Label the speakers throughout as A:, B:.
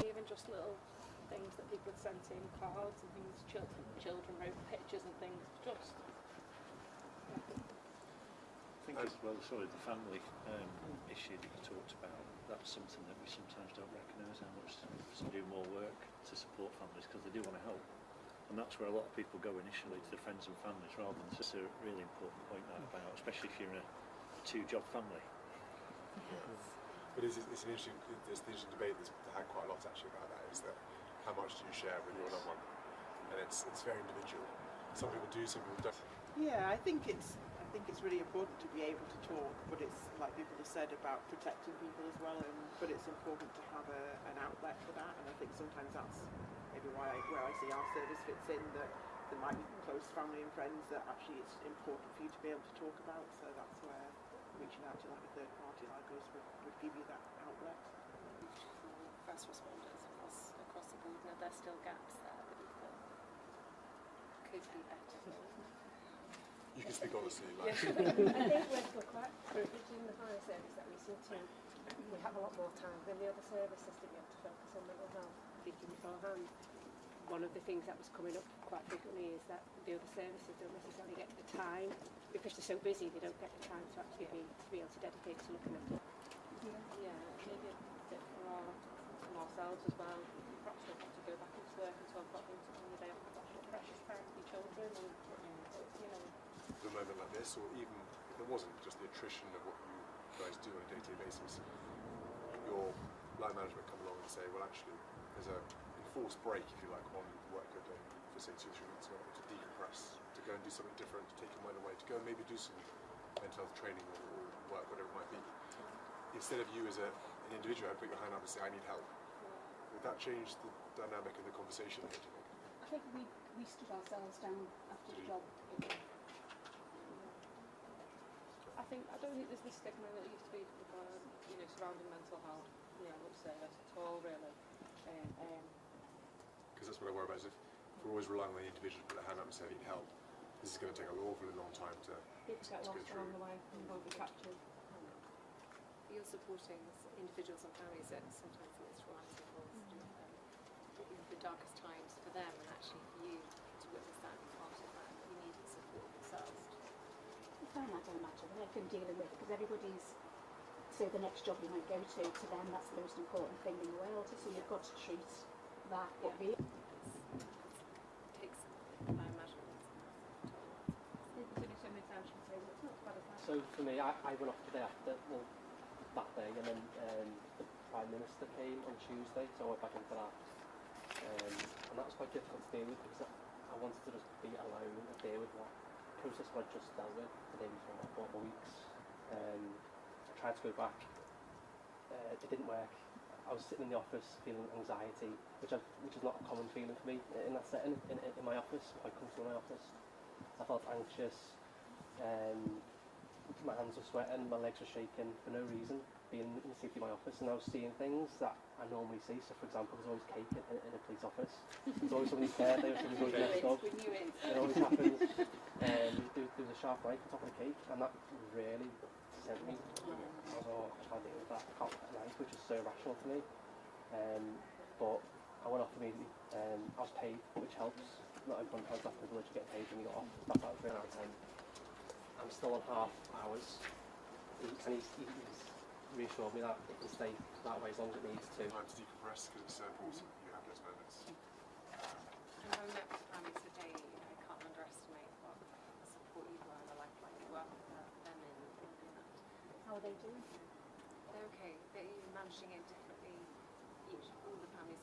A: Even just little things that people had sent in, cards and things, children wrote pictures and things, just.
B: I think as well, sorry, the family issue that you talked about, that's something that we sometimes don't recognise, how much to do more work to support families because they do want to help. And that's where a lot of people go initially, to the friends and families, rather than this is a really important point that about, especially if you're in a two-job family.
C: Yes. But it's an interesting, there's the interesting debate that's had quite a lot actually about that, is that how much do you share with your loved one? And it's very individual. Some people do, some people don't.
D: Yeah, I think it's really important to be able to talk, but it's like people have said about protecting people as well. But it's important to have an outlet for that, and I think sometimes that's maybe where I see our service fits in. That there might be close family and friends that actually it's important for you to be able to talk about. So that's where reaching out to like a third party like us would give you that outlet.
A: First responders across the board, now there's still gaps there that we feel could be better.
C: You can speak honestly. Like.
E: I think we're quite privileged in the fire service that we seem to, we have a lot more time than the other services to be able to focus on mental health. Thinking beforehand, one of the things that was coming up quite frequently is that the other services don't necessarily get the time, because they're so busy, they don't get the time to actually be able to dedicate to looking at it.
A: Yeah, maybe a bit for ourselves as well. Perhaps we'll have to go back into work at 12 o'clock on the day off. I've got your precious time with your children, and you know.
C: A moment like this, or even if it wasn't just the attrition of what you guys do on a day-to-day basis, your line management come along and say, well, actually, there's a enforced break, if you like, on work you're doing for say 2 or 3 weeks, to decompress, to go and do something different, to take your mind away, to go and maybe do some mental health training or work, whatever it might be. Instead of you as an individual, I'd put your hand up and say, I need help. Would that change the dynamic of the conversation here, do you think?
F: I think we stood ourselves down after the job.
A: I don't think there's the stigma that used to be, surrounding mental health, I would say that at all, really.
C: Because that's what I worry about, is if we're always relying on the individual to put their hand up and say, I need help, this is going to take an awfully long time to
F: get lost along the way and won't be captured.
A: You're supporting individuals and families at sometimes the most traumatic or the darkest times for them, and actually for you to witness that and part of that, you need to support yourselves.
F: I don't imagine they've been dealing with, because everybody's, so the next job you might go to them, that's the most important thing in the world, so you've got to treat that what really
A: takes, I imagine,
G: so for me, I went off the day after, that day, and then the Prime Minister came on Tuesday, so I went back into that. And that was quite difficult to deal with, because I wanted to just be alone and deal with what process what I just dealt with the day before, about 4 weeks. I tried to go back, it didn't work. I was sitting in the office feeling anxiety, which is not a common feeling for me in that setting, in my office, quite comfortable in my office. I felt anxious, my hands were sweating, my legs were shaking for no reason, being in the safety of my office, and I was seeing things that I normally see. So for example, there's always cake in a police office, there's always somebody's birthday or somebody's always next up, it always happens. There was a sharp knife on top of the cake, and that really sent me. I was, oh, I can't deal with that, I can't get a knife, which is so irrational to me. But I went off immediately, I was paid, which helps. Not everyone has that privilege of getting paid when you got off. That was really out of 10. I'm still on half hours, and he's reassured me that it can stay that way as long as it needs to.
C: Time to decompress, because it's so important you have those moments.
A: And I met with families today, I can't underestimate what support you are and the lifeline you work with them in that.
F: How are they doing?
A: They're okay, they're managing it differently. All the families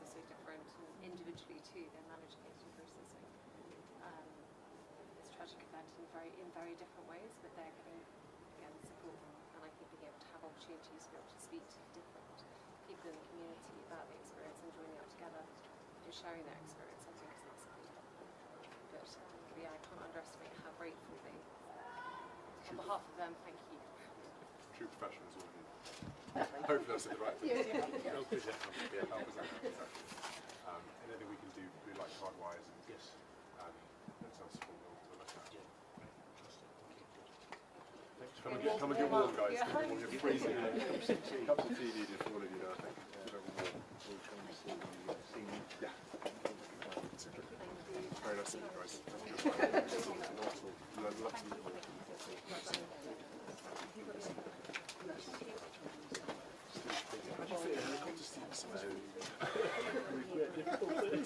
A: individually too, they're managing it and processing this tragic event in very different ways, but they're getting again support, and I think being able to have opportunities to be able to speak to different people in the community about the experience and joining up together and sharing their experience, I think is massively helpful. But yeah, I can't underestimate how grateful they. On behalf of them, thank you.
C: True professionals all here. Hopefully I said the right thing. Help is exactly. Anything we can do, like card-wise, and
B: Yes.
C: that sounds support, we'll look at.
B: Yeah. Fantastic. Thank you.
C: Come and get warm, guys.
A: Yeah.
C: Come and get warm. You're freezing. Cups of tea needed for all of you now, I think. Give everyone warm.
B: We'll come and see you.
C: Yeah. Super. Very nice to meet you guys. Love to meet you all. How do you feel? Helicopter Steve?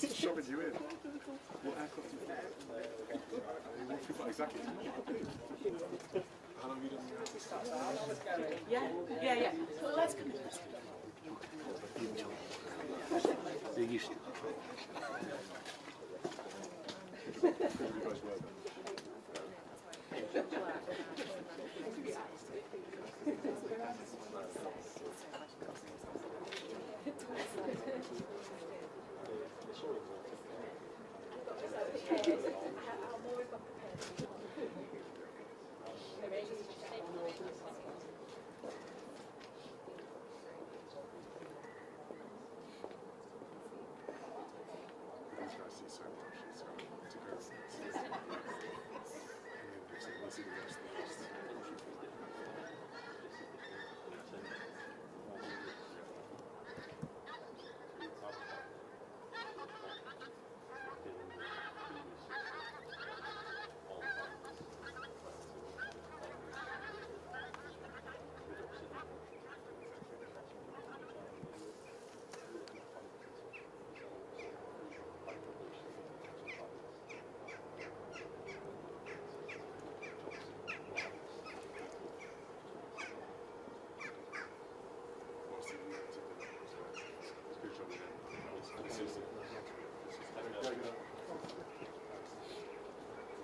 C: It's shoving you in. What aircraft do you feel? Exactly. How long have you done the
D: Yeah. Well, let's come in.
B: They're used to it.
C: you guys were then? These guys see so much. It's got to go. We'll see the rest of the list.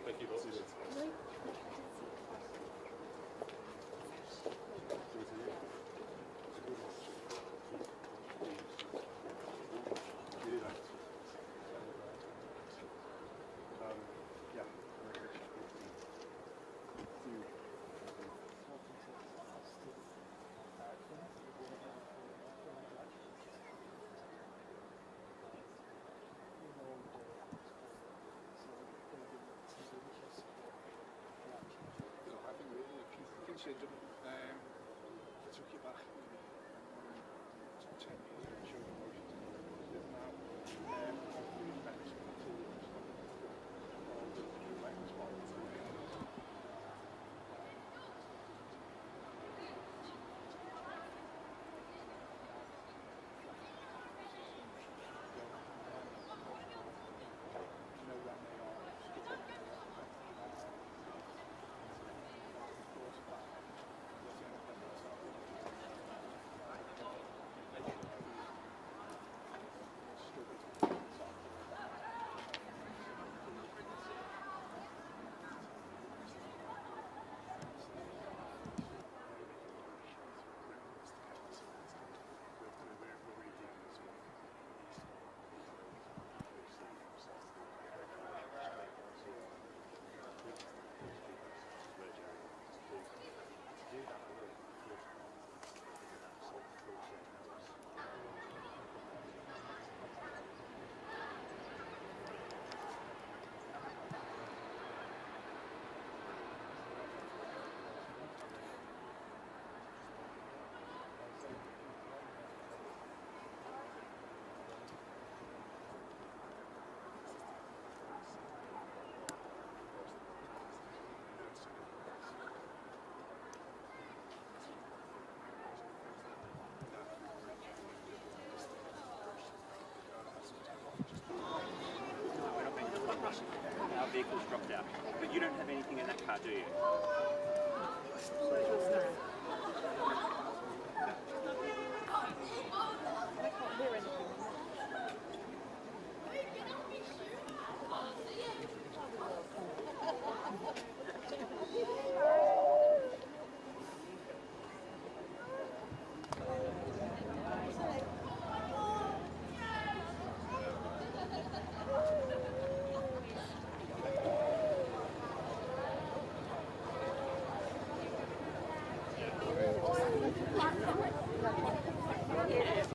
C: Thank you both. Took you back 10 years, showed emotions and live now.
H: Our vehicle's dropped out. But you don't have anything in that car, do you?